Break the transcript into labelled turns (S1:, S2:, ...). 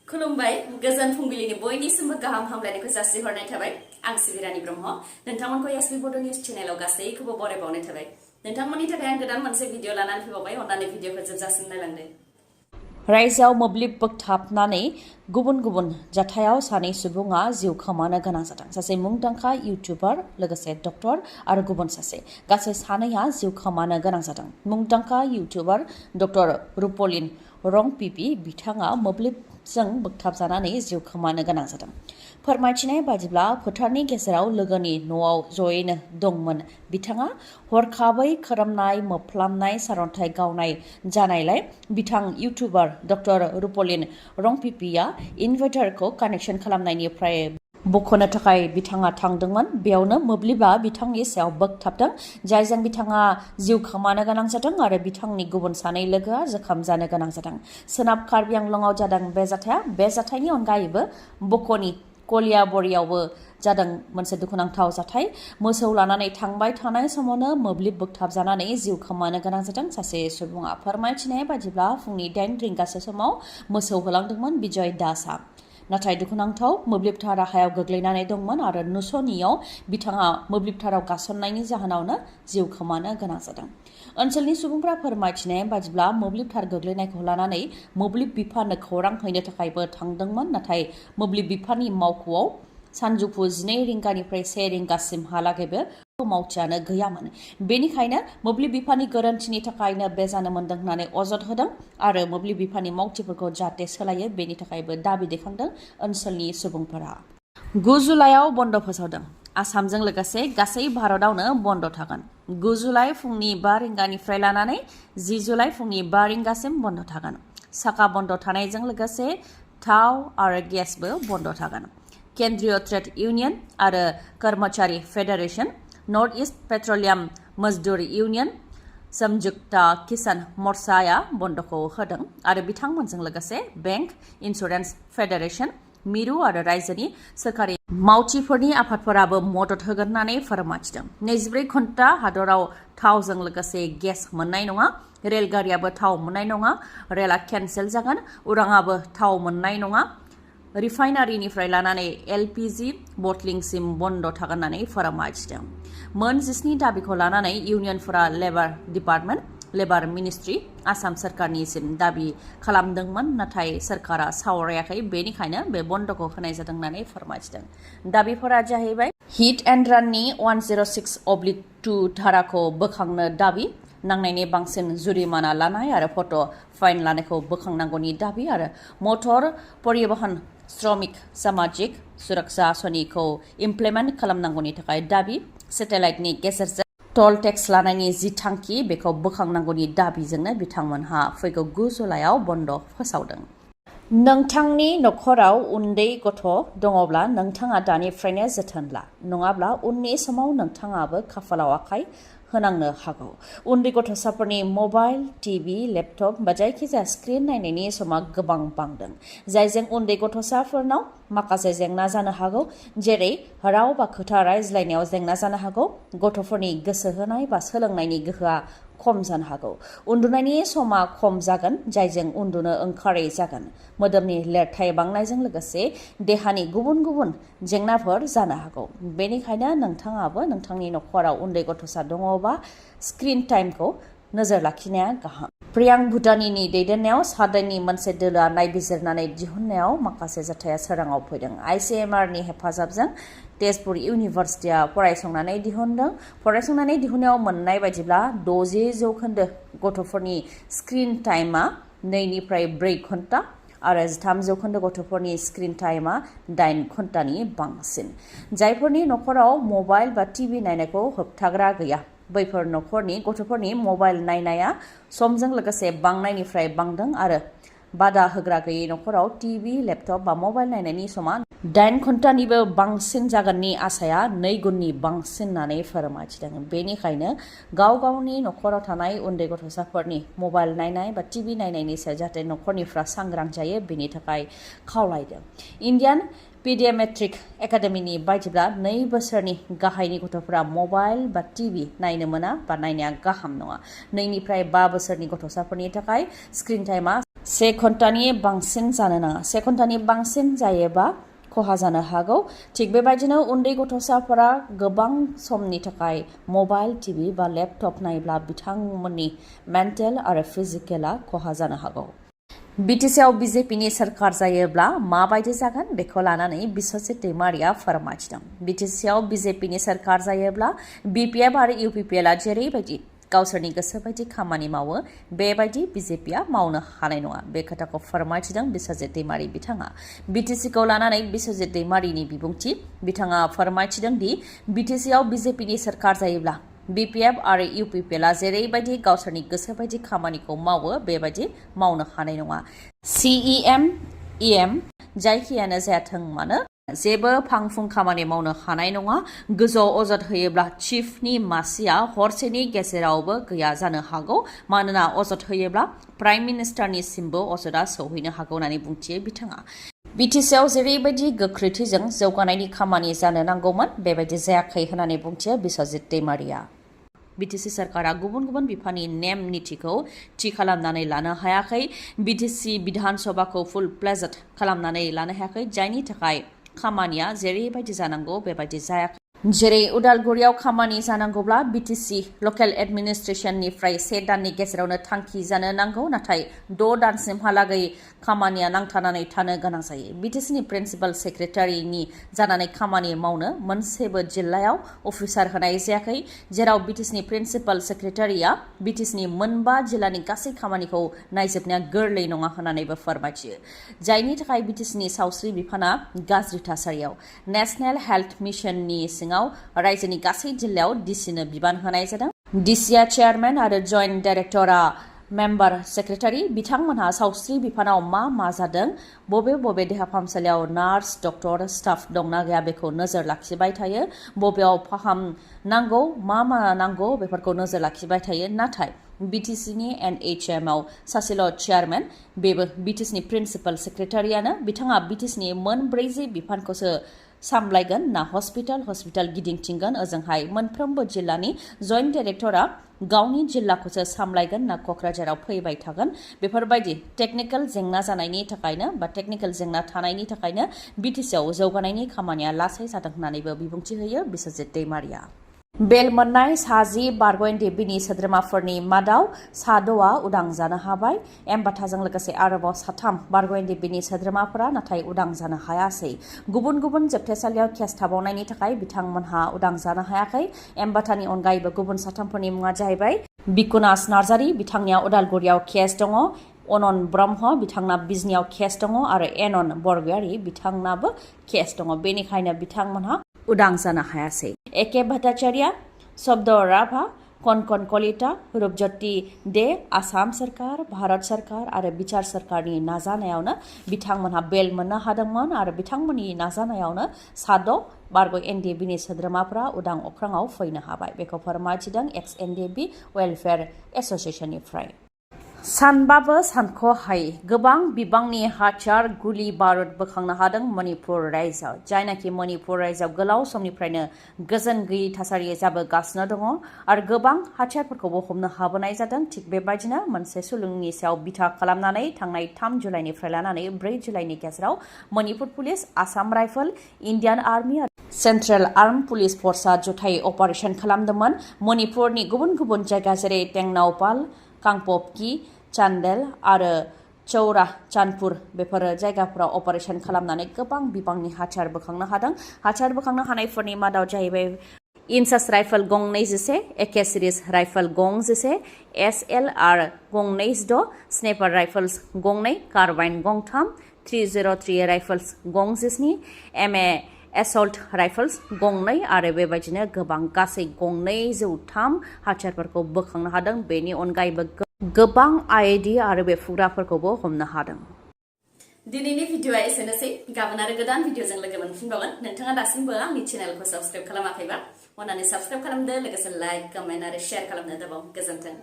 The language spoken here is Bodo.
S1: खुलुमबाय गोजोन फुंबिलिनि बयनिसिमबो गाहाम हामलायनायखौ जासिहरनाय थाबाय आं सिबि रानी ब्रह्म नोंथांमोनखौ एसबी बड' निउज चेनेलाव गासैखौबो बरायबावनाय थाबाय नोंथांमोननि थाखाय आं गोदान मोनसे भिडिअ लानानै फैबावबाय अन्नानै भिडिअखौ जोबजासिम नायलांदो रायजोआव मोब्लिब बोगथाबनानै गुबुन गुबुन जाथायाव सानै सुबुङा जिउ खोमानो गोनां जादों सासे मुंदांखा इउटिउबार लोगोसे डक्टर आरो गुबुन सासे गासै सानैया जिउ खोमानो गोनां जादों मुंदांखा इउटिउबार डक्टर रुपलिन रं पिपि बिथाङा मोब्लिबजों बोगथाबजानानै जिउ खोमानो गोनां जादों फोरमायथिनाय बादिब्ला फोथारनि गेजेराव लोगोनि न'आव जयैनो दंमोन बिथाङा हरखाबै खोरोमनाय मोफ्लामनाय सारन्थाइ गावनाय जानायलाय बिथां इउटिउबार डक्टर रुपलिन रं पिपिआ इनभार्टारखौ कानेक्सन खालामनायनिफ्राय बख'नो थाखाय बिथाङा थांदोंमोन बेयावनो मोब्लिबा बिथांनि सायाव बोगथाबदों जायजों बिथाङा जिउ खोमानो गोनां जादों आरो बिथांनि गुबुन सानै लोगोआ जोखोम जानो गोनां जादों सोनाब कार्बि आंलंआव जादों बे जाथायनि अनगायैबो बक'नि कलियाबरियावबो जादों मोनसे दुखुनांथाव जाथाय मोसौ लानानै थांबाय थानाय समावनो मोब्लिब बोगथाबजानानै जिउ खोमानो गोनां जादों सासे सुबुङा फोरमायथिनाय बादिब्ला फुंनि 8 रिंगासो समाव मोसौ होलांदोंमोन बिजय दासआ नाथाय दुखुनांथाव मोब्लिब थारा हायाव गोग्लैनानै दंमोन आरो नुस'नियाव बिथाङा मोब्लिब थाराव गासननायनि जाहोनावनो जिउ खोमानो गोनां जादों ओनसोलनि सुबुंफ्रा फोरमायथिनाय बादिब्ला मोब्लिब थार गोग्लैनायखौ लानानै मोब्लिब बिफाननो खौरां हैनो थाखायबो थांदोंमोन नाथाय मोब्लिब बिफाननि मावख'आव सानजौफु 12 रिंगानिफ्राय 1 रिंगासिमहालागैबो मावथियानो गैयामोन बेनिखायनो मोब्लिब बिफाननि गोरोन्थिनि थाखायनो बे जानो मोन्दों होननानै अजद होदों आरो मोब्लिब बिफाननि मावथिफोरखौ जाहाथे सोलायो बेनि थाखायबो दाबि दैखांदों ओनसोलनि सुबुंफोरा 9 जुलाइआव बन्द फोसावदों आसामजों लोगोसे गासै भारतआवनो बन्द थागोन 9 जुलाइ फुंनि 5 रिंगानिफ्राय लानानै 10 जुलाइ फुंनि 5 रिंगासिम बन्द थागोन साखा बन्द थानायजों लोगोसे थाव आरो गेसबो बन्द थागोन केन्द्रीय ट्रेड इउनियन आरो कर्मचारी फेडारेशन नर्थ ईस्ट पेट्रोलियम मजदूर इउनियन संयुक्ता किसान मोर्चाया बन्दखौ होदों आरो बिथांमोनजों लोगोसे बैंक इन्सुरेन्स फेडारेशन मिरु आरो रायजोनि सोरखारि मावथिफोरनि आफादफोराबो मदद होगोन होननानै फोरमायथिदों 24 घन्टा हादराव थावजों लोगोसे गेस मोननाय नङा रेलगारियाबो थाव मोननाय नङा रेला केन्सेल जागोन उराङाबो थाव मोननाय नङा रिफाइनारिनिफ्राय लानानै एलपिजि बटलिंसिम बन्द थागोन होननानै फोरमायथिदों मोन 17 दाबिखौ लानानै इउनियनफोरा लेबार डिपार्टमेन्ट लेबार मिनिस्ट्रि आसाम सोरखारनिसिम दाबि खालामदोंमोन नाथाय सोरखारा सावरायाखै बेनिखायनो बे बन्दखौ होनाय जादों होननानै फोरमायथिदों दाबिफोरा जाहैबाय हिट एन्ड राननि 106/2 धाराखौ बोखांनो दाबि नांनायनि बांसिन जुरिमाना लानाय आरो फट' फाइन लानायखौ बोखांनांगौनि दाबि आरो मटर परिबहन श्रमिक सामाजिक सुरक्षा आसनिखौ इमप्लिमेन्ट खालामनांगौनि थाखाय दाबि सेटेलाइटनि गेजेरजों टल टेक्स लानायनि जि थांखि बेखौ बोखांनांगौनि दाबिजोंनो बिथांमोनहा फैगौ 9 जुलाइआव बन्द फोसावदों नोंथांनि नखराव उन्दै गथ' दङब्ला नोंथाङा दानिफ्रायनो जोथोन ला नङाब्ला उननि समाव नोंथाङाबो खाफालाव आखाइ होनांनो हागौ उन्दै गथ'साफोरनि मबाइल टिभि लेपटप बा जायखिजाया स्क्रिन नायनायनि समा गोबां बांदों जायजों उन्दै गथ'साफोरनाव माखासे जेंना जानो हागौ जेरै राव बा खोथा रायज्लायनायाव जेंना जानो हागौ गथ'फोरनि गोसो होनाय बा सोलोंनायनि गोहोआ खम जानो हागौ उन्दुनायनि समा खम जागोन जायजों उन्दुनो ओंखारै जागोन मोदोमनि लेरथाय बांनायजों लोगोसे देहानि गुबुन गुबुन जेंनाफोर जानो हागौ बेनिखायनो नोंथाङाबो नोंथांनि नखराव उन्दै गथ'सा दङबा स्क्रिन टाइमखौ नोजोर लाखिनाया गाहाम प्रियां भुटानिनि दैदेननायाव सादैनि मोनसे दोलोआ नायबिजिरनानै दिहुननायाव माखासे जाथाया सोराङाव फैदों आइसिएमआरनि हेफाजाबजों तेजपुर इउनिभार्सिटिया फरायसंनानै दिहुननायाव मोननाय बायदिब्ला 60% गथ'फोरनि स्क्रिन टाइमा 2 निफ्राय 4 घन्टा आरो 13% गथ'फोरनि स्क्रिन टाइमा 8 घन्टानि बांसिन जायफोरनि नखराव मबाइल बा टिभि नायनायखौ होबथाग्रा गैया बैफोर नखरनि गथ'फोरनि मबाइल नायनाया समजों लोगोसे बांनायनिफ्राय बांदों आरो बादा होग्रा गैयै नखराव टिभि लेपटप बा मबाइल नायनायनि समा 8 घन्टानिबो बांसिन जागोननि आसाया 2 गुननि बांसिन होननानै फोरमायथिदों बेनिखायनो गाव गावनि नखराव थानाय उन्दै गथ'साफोरनि मबाइल नायनाय बा टिभि नायनायनि सायाव जाहाथे नखरनिफ्रा सांग्रां जायो बेनि थाखाय खावलायदों इन्डियान पिडियामेट्रिक एकाडेमिनि बायदिब्ला 2 बोसोरनि गाहायनि गथ'फोरा मबाइल बा टिभि नायनो मोना बा नायनाया गाहाम नङा 2 निफ्राय 5 बोसोरनि गथ'साफोरनि थाखाय स्क्रिन टाइमा से घन्टानि बांसिन जानो नाङा 1 घन्टानि बांसिन जायोबा खहा जानो हागौ थिग बेबायदिनो उन्दै गथ'साफोरा गोबां समनि थाखाय मबाइल टिभि बा लेपटप नायब्ला बिथांमोननि मेन्टेल आरो फिजिकेला खहा जानो हागौ बिटिसिआव बिजेपिनि सरकार जायोब्ला माबायदि जागोन बेखौ लानानै बिस्वजित दैमारिया फोरमायथिदों बिटिसिआव बिजेपिनि सरकार जायोब्ला बिपिएफ आरो इउपिपिएलआ जेरैबायदि गावसोरनि गोसोबायदि खामानि मावो बेबायदि बिजेपिआ मावनो हानाय नङा बे खोथाखौ फोरमायथिदों बिस्वजित दैमारि बिथाङा बिटिसिखौ लानानै बिस्वजित दैमारिनि बिबुंथि बिथाङा फोरमायथिदों दि बिटिसिआव बिजेपिनि सरकार जायोब्ला बिपिएफ आरो इउपिपिएलआ जेरैबायदि गावसोरनि गोसोबायदि खामानिखौ मावो बेबायदि मावनो हानाय नङा सिइएम इएम जायखियानो जायाथों मानो जेबो फांफुं खामानि मावनो हानाय नङा गोजौआव अजद होयोब्ला चिफनि मासिया हरसेनि गेजेरावबो गैया जानो हागौ मानोना अजद होयोब्ला प्राइम मिनिस्टारनिसिमबो अजदआ सौहैनो हागौ होननानै बुंथियो बिथाङा बिटिसिआव जेरैबायदि गोख्रैथिजों जौगानायनि खामानि जानो नांगौमोन बेबायदि जायाखै होननानै बुंथियो बिस्वजित दैमारिया बिटिसि सरकारा गुबुन गुबुन बिफाननि नेम निथिखौ थि खालामनानै लानो हायाखै बिटिसि बिधान सभाखौ फुल प्लेजेड खालामनानै लानो हायाखै जायनि थाखाय खामानिया जेरैबायदि जानांगौ बेबायदि जायाखै जेरै उदालगुरियाव खामानि जानांगौब्ला बिटिसि लकेल एडमिनिस्ट्रेसननिफ्राय 1 दाननि गेजेरावनो थांखि जानो नांगौ नाथाय 6 दानसिमहालागै खामानिया नांथानानै थानो गोनां जायो बिटिसिनि प्रिन्सिपाल सेक्रेटारिनि जानानै खामानि मावनो मोनसेबो जिल्लायाव अफिसार होनाय जायाखै जेराव बिटिसिनि प्रिन्सिपाल सेक्रेटारिया बिटिसिनि मोनबा जिल्लानि गासै खामानिखौ नायजोबनाया गोरलै नङा होननानैबो फोरमायथियो जायनि थाखाय बिटिसिनि सावस्रि बिफाना गाज्रि थासारियाव नेशनेल हेल्थ मिशननि सिङाव रायजोनि गासै जिल्लायाव डिसिनो बिबान होनाय जादों डिसिआ चेयारमेन आरो जइन्ट डाइरेक्टरा मेम्बार सेक्रेटारि बिथांमोनहा सावस्रि बिफानाव मा जादों बबे देहा फाहामसालियाव नार्स डक्टर स्टाफ दंना गैया बेखौ नोजोर लाखिबाय थायो बबेयाव फाहाम नांगौ मा नांगौ बेफोरखौ नोजोर लाखिबाय थायो नाथाय बिटिसिनि एनएचएम आव सासेल' चेयारमेन बेबो बिटिसिनि प्रिन्सिपाल सेक्रेटारियानो बिथाङा बिटिसिनि मोनब्रै बिफानखौसो सामलायगोन ना हस्पिटाल गिदिंथिंगोन ओजोंहाय मोनफ्रोमबो जिल्लानि जइन्ट डाइरेक्टरा गावनि जिल्लाखौसो सामलायगोन ना क'क्राझाराव फैबाय थागोन बेफोरबायदि टेक्निकेल जेंना जानायनि थाखायनो बा टेक्निकेल जेंना थानायनि थाखायनो बिटिसिआव जौगानायनि खामानिया लासै जादों होननानैबो बिबुंथि होयो बिस्वजित दैमारिया बेल मोननाय 10 बारग'एनडिबिनि सोद्रोमाफोरनि मादाव 6आ उदां जानो हाबाय एमबाथाजों लोगोसे आरोबाव 3 बारग'एनडिबिनि सोद्रोमाफोरा नाथाय उदां जानो हायासै गुबुन गुबुन जोबथेसालियाव केस थाबावनायनि थाखाय बिथांमोनहा उदां जानो हायाखै एमबाथानि अनगायैबो गुबुन 3फोरनि मुङा जाहैबाय बिकुनास नार्जारि बिथांनिया उदालगुरियाव केस दङ अनन ब्रह्म बिथांना बिजनियाव केस दङ आरो एनन बरगयारि बिथांनाबो केस दङ बेनिखायनो बिथांमोनहा उदां जानो हायासै एके भट्टाचार्य शब्द राभा कनकन कलिता रूपज्योति दे आसाम सरकार भारत सरकार आरो बिचार सरकारनि नाजानायावनो बिथांमोनहा बेल मोननो हादोंमोन आरो बिथांमोननि नाजानायावनो 6 बारग'एनडिबिनि सोद्रोमाफोरा उदां अख्राङाव फैनो हाबाय बेखौ फोरमायथिदों एक्स एनडिबि वेलफेयार एस'सिएशननिफ्राय सानबाबो सानख'हायै गोबां बिबांनि हाथियार गुलि बारुद बोखांनो हादों मणिपुर रायजोआव जायनाखि मणिपुर रायजोआव गोलाव समनिफ्रायनो गोजोन गैयै थासारि जाबोगासिनो दङ आरो गोबां हाथियारफोरखौबो हमनो हाबोनाय जादों थिग बेबायदिनो मोनसे सुलुंनि सायाव बिथा खालामनानै थांनाय 3 जुलाइनिफ्राय लानानै 4 जुलाइनि गेजेराव Manipur police Assam rifle Indian army आरो सेन्ट्रेल आर्म पुलिस फर्सआ जथायै अपारेशन खालामदोंमोन मणिपुरनि गुबुन गुबुन जायगा जेरै टेंनावपाल कांपपकी चान्देल आरो चौरा चानपुर बेफोर जायगाफोराव अपारेशन खालामनानै गोबां बिबांनि हाथियार बोखांनो हादों हाथियार बोखांनो हानायफोरनि मादाव जाहैबाय इंसास राइफल गं 21 एके सिरिज राइफल गं 11 एसएलआर गं 26 स्नाइपार राइफल्स गं 2 कार्बाइन गं 3 303 राइफल्स गं 17 एमए एसल्ट राइफल्स गं 2 आरो बेबायदिनो गोबां गासै गं 203 हाथियारफोरखौ बोखांनो हादों बेनि अनगायैबो गोबां आईडी आरो बेफुग्राफोरखौबो हमनो हादों दिनैनि भिडिअआ एसेनोसै गाबोन आरो गोदान भिडिअजों लोगो मोनफिनबावगोन नोंथाङा दासिमबो आंनि चेनेलखौ साबस्क्राइब खालामाखैबा अन्नानै साबस्क्राइब खालामदो लोगोसे लाइक कमेन्ट आरो शेयार खालामनो दाबाव गोजोन्थों